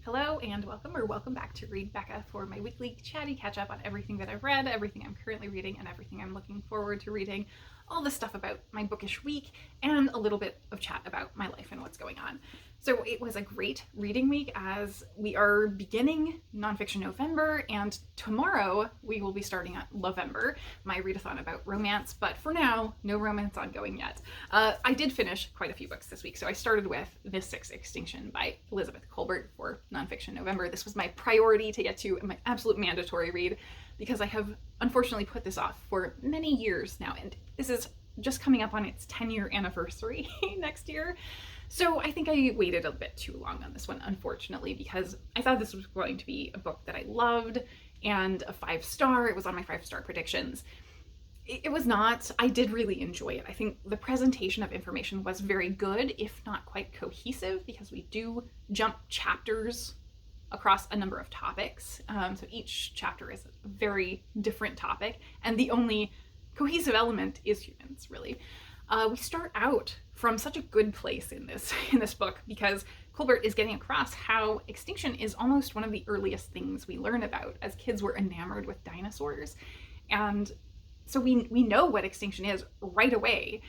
Hello and welcome back to Read Becca for my weekly chatty catch up on everything that I've read, everything I'm currently reading, and everything I'm looking forward to reading, all the stuff about my bookish week, and a little bit of chat about my life and what's going on. So it was a great reading week as we are beginning Nonfiction November, and tomorrow we will be starting at Lovember, my readathon about romance, but for now, no romance ongoing yet. I did finish quite a few books this week, so I started with Mystic's Extinction by Elizabeth Kolbert for Nonfiction November. This was my priority to get to, my absolute mandatory read, because I have unfortunately put this off for many years now, and this is just coming up on its 10-year anniversary next year. So I think I waited a bit too long on this one, unfortunately, because I thought this was going to be a book that I loved and a 5-star. It was on my 5-star predictions. It was not. I did really enjoy it. I think the presentation of information was very good, if not quite cohesive, because we do jump chapters across a number of topics. So each chapter is a very different topic, and the only cohesive element is humans, really. We start out from such a good place in this book because Kolbert is getting across how extinction is almost one of the earliest things we learn about. As kids, we're enamored with dinosaurs, and so we know what extinction is right away.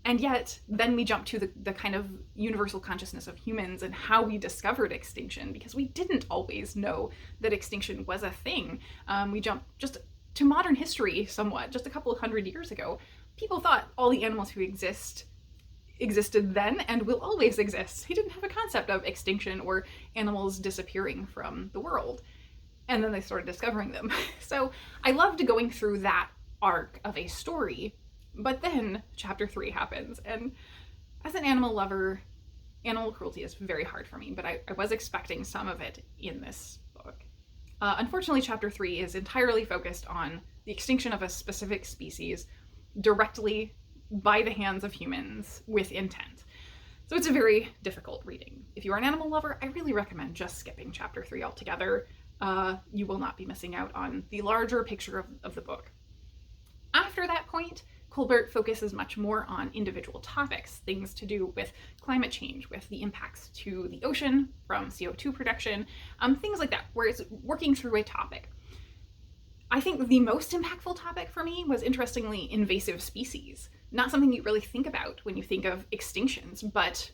And yet then we jump to the kind of universal consciousness of humans and how we discovered extinction, because we didn't always know that extinction was a thing. We jump just to modern history somewhat, just a couple of hundred years ago. People thought all the animals who existed then and will always exist. They didn't have a concept of extinction or animals disappearing from the world. And then they started discovering them. So I loved going through that arc of a story, but then chapter 3 happens. And as an animal lover, animal cruelty is very hard for me, but I was expecting some of it in this book. Unfortunately, chapter 3 is entirely focused on the extinction of a specific species directly by the hands of humans with intent. So it's a very difficult reading. If you are an animal lover, I really recommend just skipping chapter 3 altogether. You will not be missing out on the larger picture of the book. After that point, Kolbert focuses much more on individual topics, things to do with climate change, with the impacts to the ocean from CO2 production, things like that, where it's working through a topic. I think the most impactful topic for me was, interestingly, invasive species. Not something you really think about when you think of extinctions, but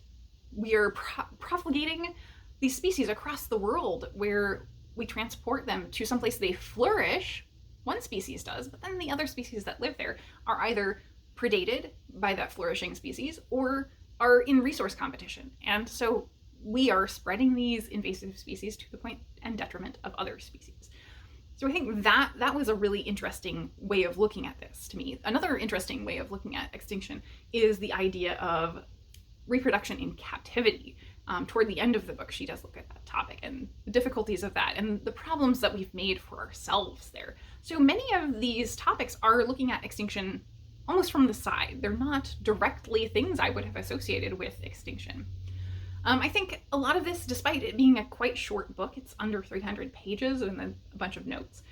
we are propagating these species across the world where we transport them to someplace they flourish. One species does, but then the other species that live there are either predated by that flourishing species or are in resource competition. And so we are spreading these invasive species to the point and detriment of other species. So I think that was a really interesting way of looking at this to me. Another interesting way of looking at extinction is the idea of reproduction in captivity. Toward the end of the book, she does look at that topic and the difficulties of that and the problems that we've made for ourselves there. So many of these topics are looking at extinction almost from the side. They're not directly things I would have associated with extinction. I think a lot of this, despite it being a quite short book, it's under 300 pages and then a bunch of notes,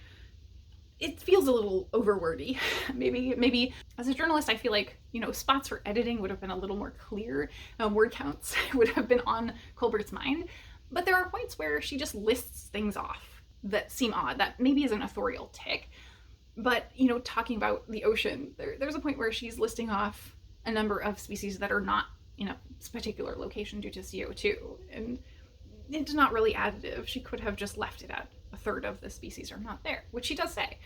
it feels a little overwordy. Maybe as a journalist, I feel like, spots for editing would have been a little more clear. Word counts would have been on Kolbert's mind. But there are points where she just lists things off that seem odd. That maybe is an authorial tick. But, talking about the ocean, there's a point where she's listing off a number of species that are not in a particular location due to CO2. And it's not really additive. She could have just left it at a third of the species are not there, which she does say.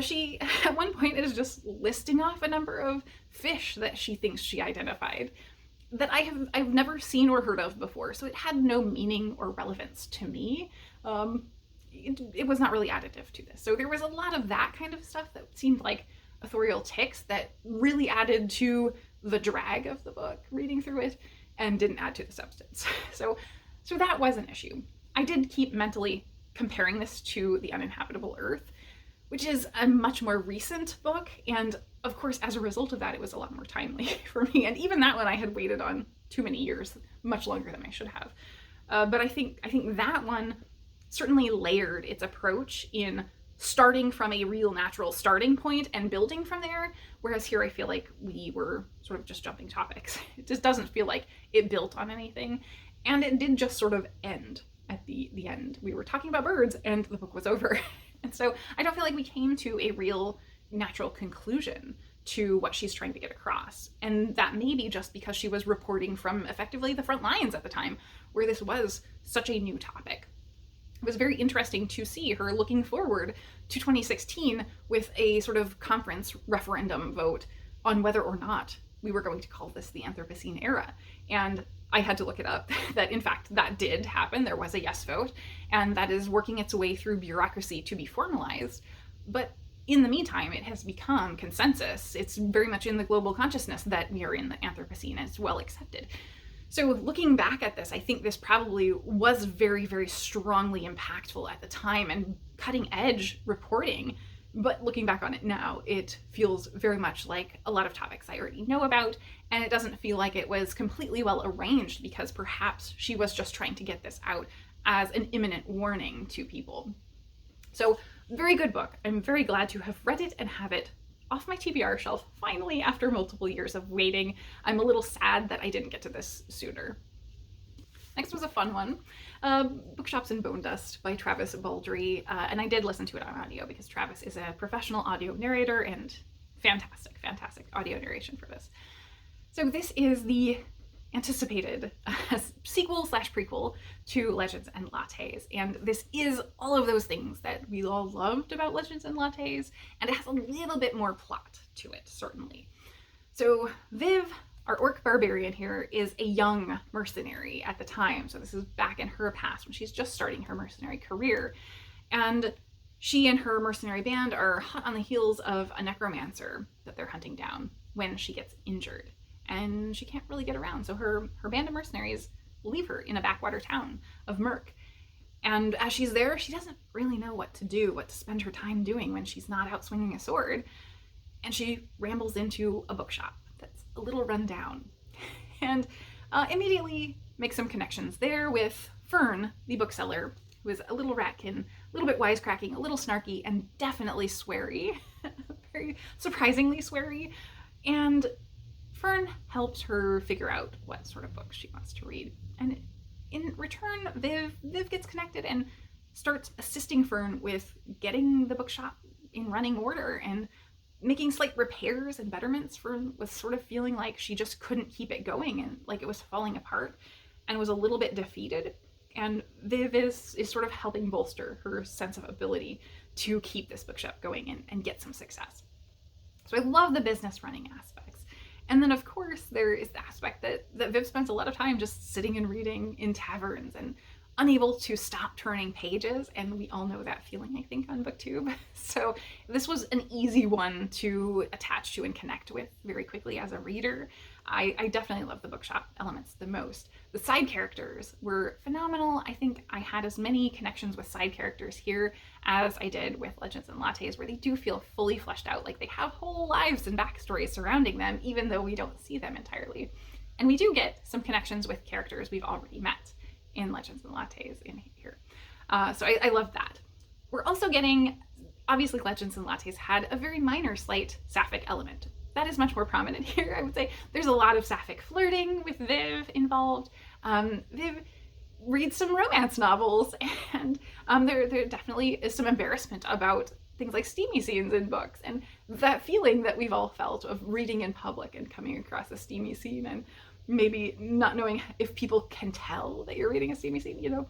She, at one point, is just listing off a number of fish that she thinks she identified that I've never seen or heard of before, so it had no meaning or relevance to me. It was not really additive to this. So there was a lot of that kind of stuff that seemed like authorial ticks that really added to the drag of the book, reading through it, and didn't add to the substance. So that was an issue. I did keep mentally comparing this to The Uninhabitable Earth, which is a much more recent book, and of course, as a result of that, it was a lot more timely for me. And even that one I had waited on too many years, much longer than I should have. But I think that one certainly layered its approach in starting from a real natural starting point and building from there, whereas here I feel like we were sort of just jumping topics. It just doesn't feel like it built on anything, and it did just sort of end at the end. We were talking about birds and the book was over. And so I don't feel like we came to a real natural conclusion to what she's trying to get across. And that may be just because she was reporting from effectively the front lines at the time, where this was such a new topic. It was very interesting to see her looking forward to 2016 with a sort of conference referendum vote on whether or not we were going to call this the Anthropocene era. And I had to look it up, that in fact that did happen. There was a yes vote, and that is working its way through bureaucracy to be formalized. But in the meantime, it has become consensus. It's very much in the global consciousness that we are in the Anthropocene, and it's well accepted. So looking back at this, I think this probably was very, very strongly impactful at the time and cutting edge reporting. But looking back on it now, it feels very much like a lot of topics I already know about, and it doesn't feel like it was completely well arranged, because perhaps she was just trying to get this out as an imminent warning to people. So very good book. I'm very glad to have read it and have it off my TBR shelf finally after multiple years of waiting. I'm a little sad that I didn't get to this sooner. Next was a fun one, Bookshops Bonedust by Travis Baldree, and I did listen to it on audio because Travis is a professional audio narrator, and fantastic, fantastic audio narration for this. So this is the anticipated sequel slash prequel to Legends and Lattes, and this is all of those things that we all loved about Legends and Lattes, and it has a little bit more plot to it, certainly. So Viv, our orc barbarian here, is a young mercenary at the time, so this is back in her past when she's just starting her mercenary career, and she and her mercenary band are hot on the heels of a necromancer that they're hunting down when she gets injured. And she can't really get around. So her band of mercenaries leave her in a backwater town of Merk. And as she's there, she doesn't really know what to do, what to spend her time doing when she's not out swinging a sword. And she rambles into a bookshop that's a little run down. And immediately makes some connections there with Fern, the bookseller, who is a little ratkin, a little bit wisecracking, a little snarky, and definitely sweary. Very surprisingly sweary. And Fern helps her figure out what sort of books she wants to read. And in return, Viv gets connected and starts assisting Fern with getting the bookshop in running order and making slight repairs and betterments. Fern was sort of feeling like she just couldn't keep it going and like it was falling apart and was a little bit defeated. And Viv is sort of helping bolster her sense of ability to keep this bookshop going and get some success. So I love the business running aspects. And then, of course, there is the aspect that Viv spends a lot of time just sitting and reading in taverns and unable to stop turning pages. And we all know that feeling, I think, on BookTube. So this was an easy one to attach to and connect with very quickly as a reader. I definitely love the bookshop elements the most. The side characters were phenomenal. I think I had as many connections with side characters here as I did with Legends and Lattes, where they do feel fully fleshed out, like they have whole lives and backstories surrounding them, even though we don't see them entirely. And we do get some connections with characters we've already met in Legends and Lattes in here. So I love that. We're also getting, obviously Legends and Lattes had a very minor slight sapphic element. That is much more prominent here, I would say. There's a lot of sapphic flirting with Viv involved. Viv reads some romance novels, and there definitely is some embarrassment about things like steamy scenes in books, and that feeling that we've all felt of reading in public and coming across a steamy scene and maybe not knowing if people can tell that you're reading a steamy scene, you know?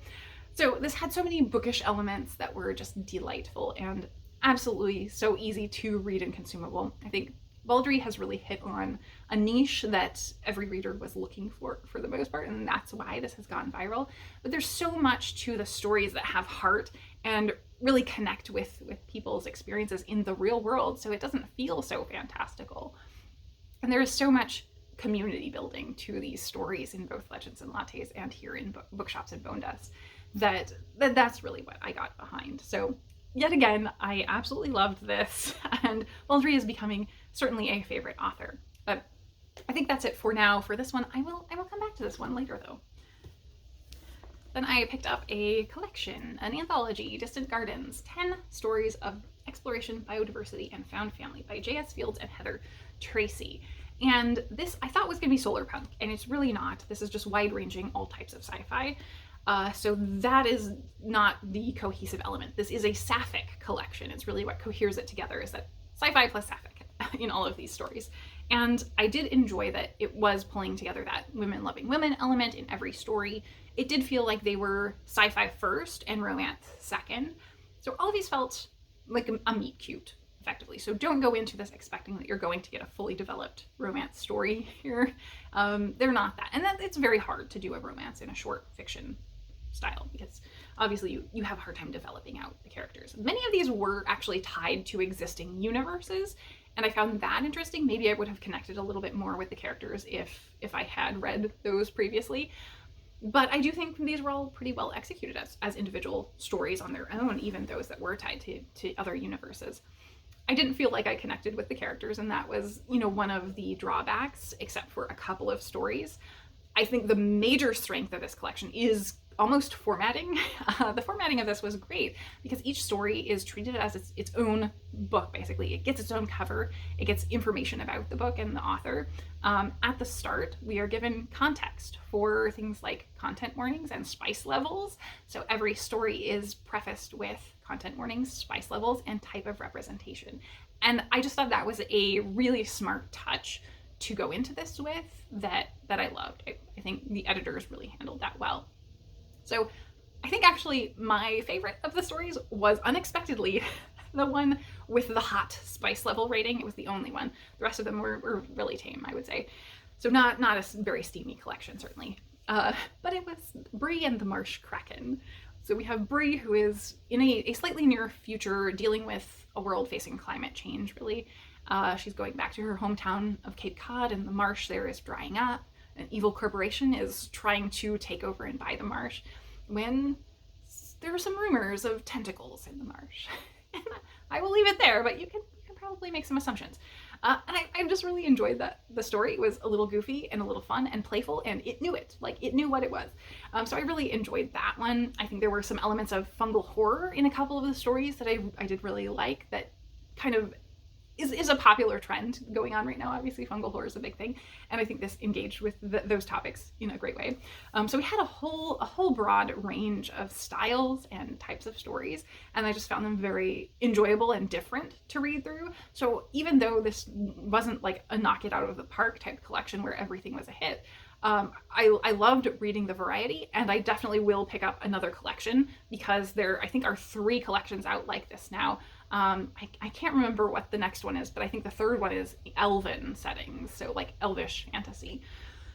So this had so many bookish elements that were just delightful and absolutely so easy to read and consumable. I think Baldree has really hit on a niche that every reader was looking for the most part, and that's why this has gone viral. But there's so much to the stories that have heart and really connect with people's experiences in the real world, so it doesn't feel so fantastical. And there is so much community building to these stories in both Legends and Lattes and here in Bookshops Bonedust that's really what I got behind. So yet again, I absolutely loved this, and Baldree is becoming certainly a favorite author. But I think that's it for now for this one. I will come back to this one later though. Then I picked up a collection, an anthology, Distant Gardens, 10 stories of exploration, biodiversity, and found family by J.S. Fields and Heather Tracy. And this I thought was going to be solar punk, and it's really not. This is just wide-ranging, all types of sci-fi. So that is not the cohesive element. This is a sapphic collection. It's really what coheres it together, is that sci-fi plus sapphic in all of these stories. And I did enjoy that it was pulling together that women loving women element in every story. It did feel like they were sci-fi first and romance second. So all of these felt like a meet cute, effectively. So don't go into this expecting that you're going to get a fully developed romance story here. They're not that. And it's very hard to do a romance in a short fiction style, because obviously you have a hard time developing out the characters. Many of these were actually tied to existing universes, and I found that interesting. Maybe I would have connected a little bit more with the characters if I had read those previously. But I do think these were all pretty well executed as individual stories on their own, even those that were tied to other universes. I didn't feel like I connected with the characters, and that was, one of the drawbacks, except for a couple of stories. I think the major strength of this collection is almost formatting. The formatting of this was great because each story is treated as its own book, basically. It gets its own cover, it gets information about the book and the author. At the start, we are given context for things like content warnings and spice levels. So every story is prefaced with content warnings, spice levels, and type of representation. And I just thought that was a really smart touch to go into this with that I loved. I think the editors really handled that well. So I think actually my favorite of the stories was unexpectedly the one with the hot spice level rating. It was the only one. The rest of them were really tame, I would say. So not a very steamy collection, certainly. But it was Bree and the Marsh Kraken. So we have Bree, who is in a slightly near future dealing with a world facing climate change, really. She's going back to her hometown of Cape Cod, and the marsh there is drying up. An evil corporation is trying to take over and buy the marsh, when there are some rumors of tentacles in the marsh. And I will leave it there, but you can probably make some assumptions. And I just really enjoyed the story. It was a little goofy and a little fun and playful, and it knew it. Like, it knew what it was. So I really enjoyed that one. I think there were some elements of fungal horror in a couple of the stories that I did really like, that kind of is a popular trend going on right now. Obviously, fungal horror is a big thing, and I think this engaged with those topics in a great way. So we had a whole broad range of styles and types of stories, and I just found them very enjoyable and different to read through. So even though this wasn't like a knock it out of the park type collection where everything was a hit, I loved reading the variety, and I definitely will pick up another collection, because there, I think, are 3 collections out like this now. I can't remember what the next one is, but I think the third one is elven settings, so like elvish fantasy.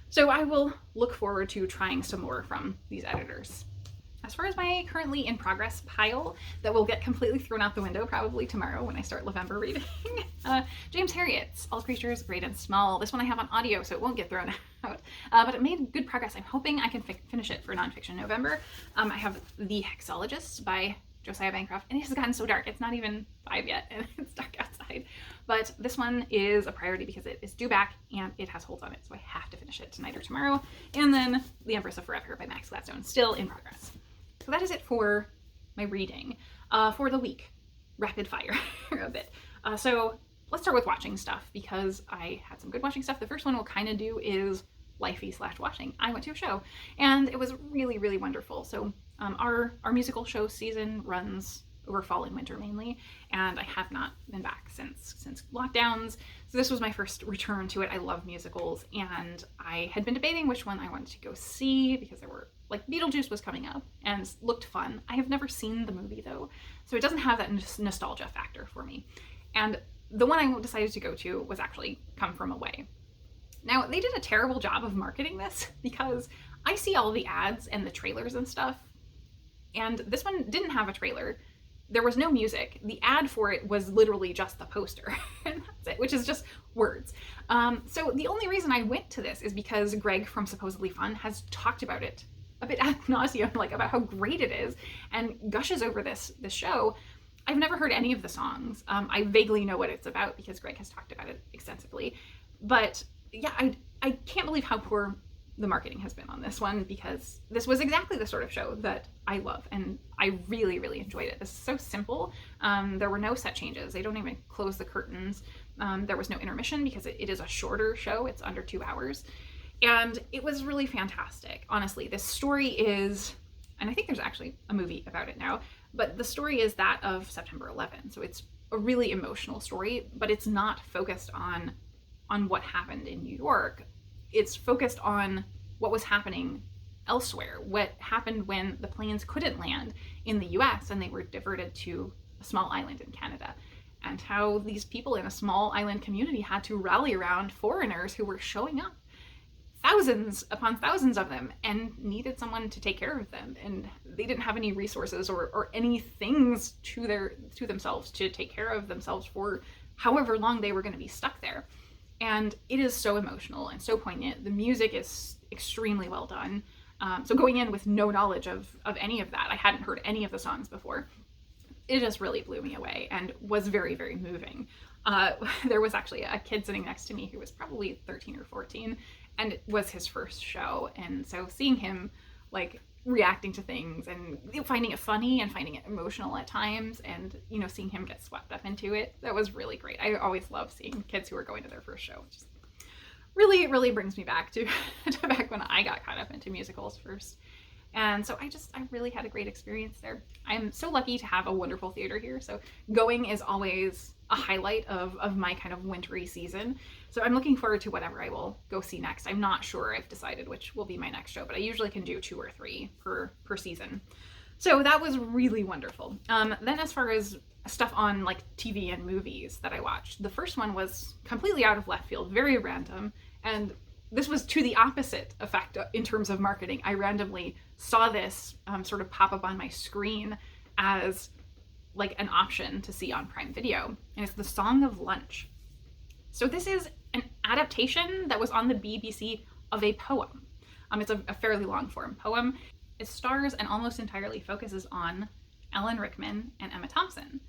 So I will look forward to trying some more from these editors. As far as my currently in progress pile that will get completely thrown out the window probably tomorrow when I start November reading, James Herriot's All Creatures Great and Small. This one I have on audio, so it won't get thrown out, but it made good progress. I'm hoping I can finish it for nonfiction November. I have The Hexologists by Josiah Bancroft, and it has gotten so dark. It's not even 5 yet, and it's dark outside. But this one is a priority because it is due back, and it has holds on it, so I have to finish it tonight or tomorrow. And then The Empress of Forever by Max Gladstone, still in progress. So that is it for my reading. For the week, rapid fire a bit. So let's start with watching stuff, because I had some good watching stuff. The first one we'll kind of do is lifey/watching. I went to a show, and it was really, really wonderful. So our musical show season runs over fall and winter mainly, and I have not been back since lockdowns. So this was my first return to it. I love musicals, and I had been debating which one I wanted to go see, because there were, like, Beetlejuice was coming up and looked fun. I have never seen the movie though, so it doesn't have that nostalgia factor for me. And the one I decided to go to was actually Come From Away. Now, they did a terrible job of marketing this, because I see all the ads and the trailers and stuff, and this one didn't have a trailer. There was no music. The ad for it was literally just the poster, and that's it, which is just words. So the only reason I went to this is because Greg from Supposedly Fun has talked about it a bit ad nauseum, like about how great it is, and gushes over this show. I've never heard any of the songs. I vaguely know what it's about because Greg has talked about it extensively. But yeah, I can't believe how poor the marketing has been on this one, because this was exactly the sort of show that I love, and I really, really enjoyed it. This is so simple. There were no set changes. They don't even close the curtains. There was no intermission because it is a shorter show. It's under 2 hours. And it was really fantastic. Honestly, this story is and I think there's actually a movie about it now, but the story is that of September 11. So it's a really emotional story, but it's not focused on what happened in New York. It's focused on what was happening elsewhere, what happened when the planes couldn't land in the US and they were diverted to a small island in Canada, and how these people in a small island community had to rally around foreigners who were showing up, thousands upon thousands of them, and needed someone to take care of them, and they didn't have any resources or any things to themselves to take care of themselves for however long they were going to be stuck there. And it is so emotional and so poignant. The music is extremely well done. So going in with no knowledge of any of that, I hadn't heard any of the songs before, it just really blew me away and was very, very moving. There was actually a kid sitting next to me who was probably 13 or 14, and it was his first show. And so seeing him like reacting to things and finding it funny and finding it emotional at times, and seeing him get swept up into it, that was really great. I always love seeing kids who are going to their first show. It just really brings me back to back when I got caught up into musicals first. And so I really had a great experience there. I'm so lucky to have a wonderful theater here. So going is always a highlight of my kind of wintry season. So I'm looking forward to whatever I will go see next. I'm not sure I've decided which will be my next show, but I usually can do 2 or 3 per season. So that was really wonderful. Then as far as stuff on like TV and movies that I watched, the first one was completely out of left field, very random. And this was to the opposite effect in terms of marketing. I randomly saw this sort of pop up on my screen as like an option to see on Prime Video, and it's The Song of Lunch. So this is an adaptation that was on the BBC of a poem. It's a fairly long form poem. It stars and almost entirely focuses on Alan Rickman and Emma Thompson,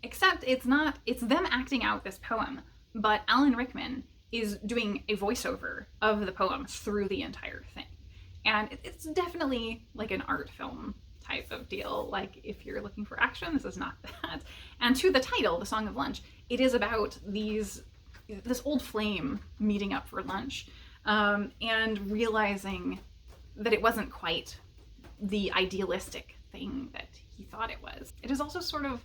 except it's them acting out this poem, but Alan Rickman is doing a voiceover of the poem through the entire thing. And it's definitely like an art film type of deal. Like if you're looking for action, this is not that. And to the title, The Song of Lunch, it is about this old flame meeting up for lunch and realizing that it wasn't quite the idealistic thing that he thought it was. It is also sort of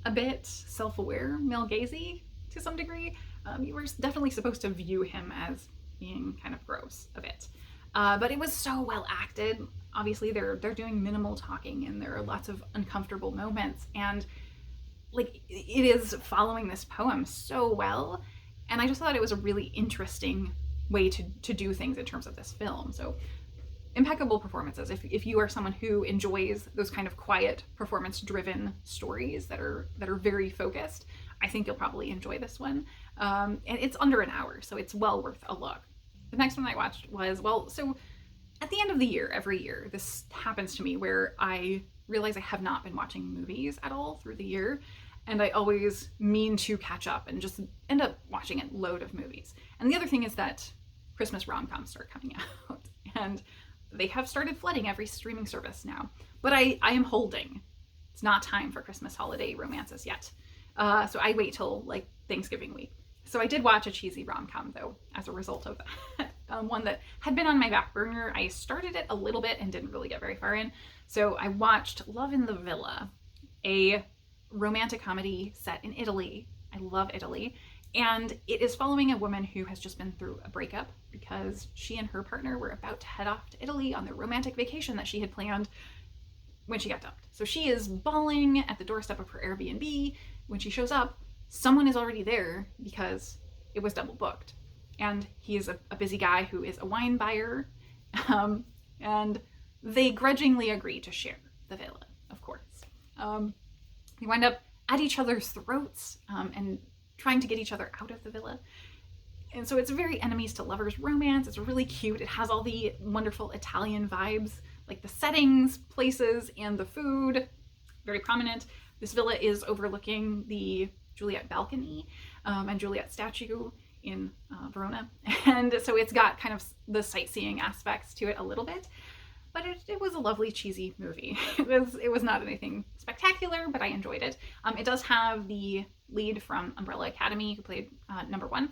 a bit self-aware, male-gazy to some degree. You were definitely supposed to view him as being kind of gross a bit. But it was so well acted. Obviously they're doing minimal talking and there are lots of uncomfortable moments, and like it is following this poem so well. And I just thought it was a really interesting way to do things in terms of this film. So impeccable performances. If you are someone who enjoys those kind of quiet, performance-driven stories that are very focused, I think you'll probably enjoy this one. And it's under an hour, so it's well worth a look. The next one I watched was, so at the end of the year, every year, this happens to me where I realize I have not been watching movies at all through the year, and I always mean to catch up and just end up watching a load of movies. And the other thing is that Christmas rom-coms start coming out, and they have started flooding every streaming service now. But I am holding. It's not time for Christmas holiday romances yet. So I wait till like Thanksgiving week. So I did watch a cheesy rom-com though, as a result of that. One that had been on my back burner. I started it a little bit and didn't really get very far in. So I watched Love in the Villa, a romantic comedy set in Italy. I love Italy. And it is following a woman who has just been through a breakup because she and her partner were about to head off to Italy on their romantic vacation that she had planned when she got dumped. So she is bawling at the doorstep of her Airbnb. When she shows up, someone is already there because it was double booked. And he is a busy guy who is a wine buyer. And they grudgingly agree to share the villa, of course. They wind up at each other's throats and trying to get each other out of the villa. And so it's very enemies to lovers romance. It's really cute. It has all the wonderful Italian vibes, like the settings, places, and the food, very prominent. This villa is overlooking the Juliet balcony and Juliet statue in Verona. And so it's got kind of the sightseeing aspects to it a little bit, but it was a lovely cheesy movie. It was not anything spectacular, but I enjoyed it. It does have the lead from Umbrella Academy who played number 1,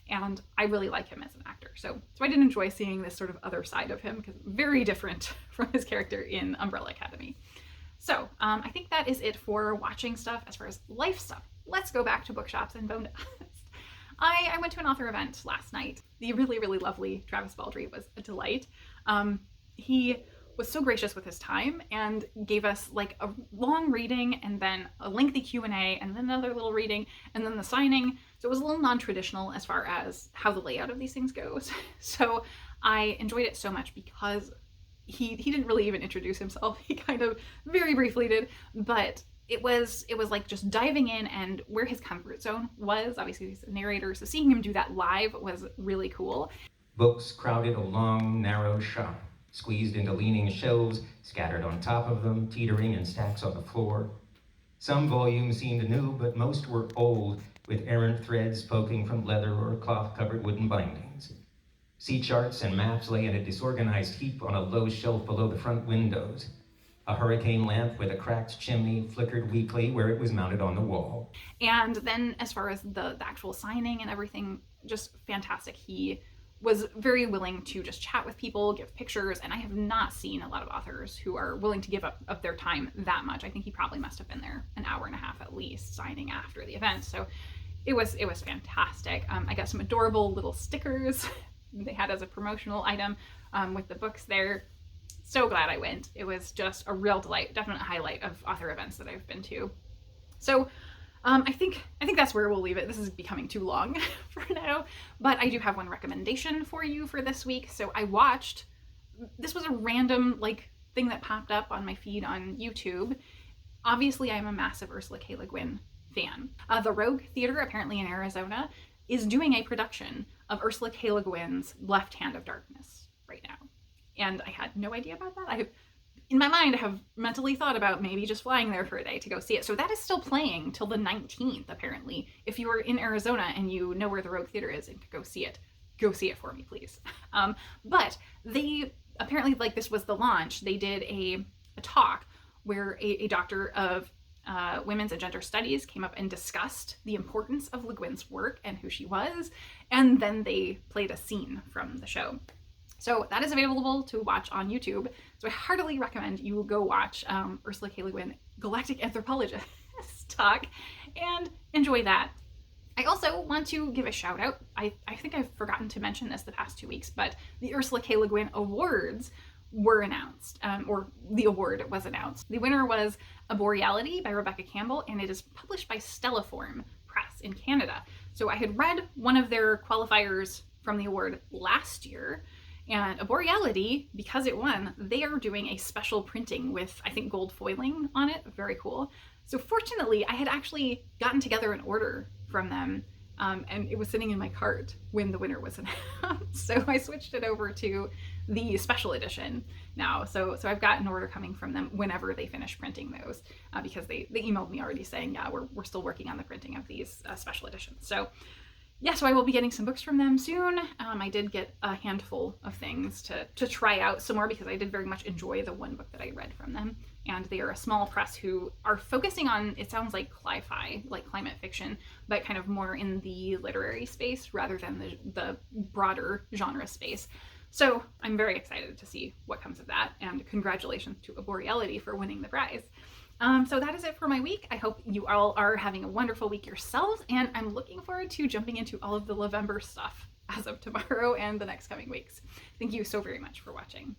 and I really like him as an actor. So I did enjoy seeing this sort of other side of him, because very different from his character in Umbrella Academy. So I think that is it for watching stuff. As far as life stuff, let's go back to Bookshops and Bonedust. I went to an author event last night. The really, really lovely Travis Baldree was a delight. He was so gracious with his time and gave us like a long reading and then a lengthy Q&A and then another little reading and then the signing. So it was a little non-traditional as far as how the layout of these things goes. So I enjoyed it so much because he didn't really even introduce himself. He kind of very briefly did, but it was like just diving in and where his comfort zone was. Obviously he's a narrator, so seeing him do that live was really cool. Books crowded a long, narrow shop, squeezed into leaning shelves, scattered on top of them, teetering in stacks on the floor. Some volumes seemed new, but most were old, with errant threads poking from leather or cloth-covered wooden bindings. Sea charts and maps lay in a disorganized heap on a low shelf below the front windows. A hurricane lamp with a cracked chimney flickered weakly where it was mounted on the wall. And then as far as the actual signing and everything, just fantastic. He was very willing to just chat with people, give pictures, and I have not seen a lot of authors who are willing to give up of their time that much. I think he probably must have been there an hour and a half at least, signing after the event. So it was fantastic. I got some adorable little stickers they had as a promotional item with the books there. So glad I went. It was just a real delight, definite highlight of author events that I've been to. So I think that's where we'll leave it. This is becoming too long for now, but I do have one recommendation for you for this week. So I watched, this was a random like thing that popped up on my feed on YouTube. Obviously I'm a massive Ursula K. Le Guin fan. The Rogue Theater, apparently in Arizona, is doing a production of Ursula K. Le Guin's Left Hand of Darkness right now. And I had no idea about that. In my mind, I have mentally thought about maybe just flying there for a day to go see it. So that is still playing till the 19th, apparently. If you are in Arizona and you know where the Rogue Theater is and could go see it for me, please. But they apparently, like, this was the launch. They did a talk where a doctor of women's and gender studies came up and discussed the importance of Le Guin's work and who she was. And then they played a scene from the show. So that is available to watch on YouTube. So I heartily recommend you go watch Ursula K. Le Guin, Galactic Anthropologist, talk and enjoy that. I also want to give a shout out. I think I've forgotten to mention this the past 2 weeks, but the Ursula K. Le Guin Awards were announced, or the award was announced. The winner was A Boreality by Rebecca Campbell, and it is published by Stellaform Press in Canada. So I had read one of their qualifiers from the award last year, and A Boreality, because it won, they are doing a special printing with, I think, gold foiling on it. Very cool. So fortunately, I had actually gotten together an order from them, and it was sitting in my cart when the winner was announced. So I switched it over to the special edition now. So I've got an order coming from them whenever they finish printing those, because they emailed me already saying, yeah, we're still working on the printing of these special editions. So yeah, so I will be getting some books from them soon. I did get a handful of things to try out some more because I did very much enjoy the one book that I read from them. And they are a small press who are focusing on, it sounds like cli-fi, like climate fiction, but kind of more in the literary space rather than the broader genre space. So I'm very excited to see what comes of that, and congratulations to A Boreality for winning the prize. So that is it for my week. I hope you all are having a wonderful week yourselves, and I'm looking forward to jumping into all of the November stuff as of tomorrow and the next coming weeks. Thank you so very much for watching.